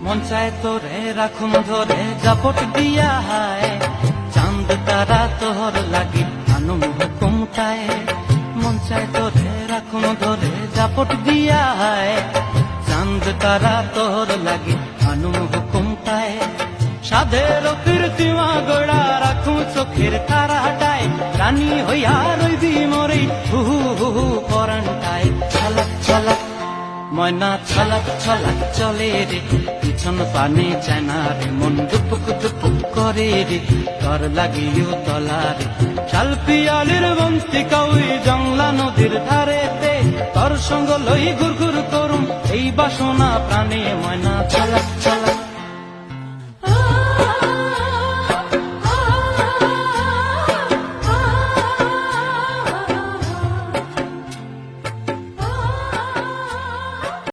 মন চায় তোরে রাখুন ধরে জাপট দিয়া হায়, চাঁদ তারা তোর লাগি আনুম হুকুমটায়। মন চায় তোরে রাখুন ধরে জাপট দিয়া হায়, চাঁদ তারা তোর লাগি আনুম হুকুমটায়। সাধের কীর্তিমা গোড়া রাখুন চোখের কারাটায়, রানী হইয়া রইবি মরে হু হু হু পরানটায়। ছলাক ছলাক ময়না ছলাক ছলাক চলে রে, পিছন পানে চায় না রে, মন দুপুক দুপুক করে রে, তোর লাগিও তলারে। শাল পিয়ালির বন্তি কাউই জংলা নদীর ধারেতে, তোর সঙ্গ লই ঘুর ঘুর করুম এই বাসনা প্রাণে। ময়না ছলাক ছলাক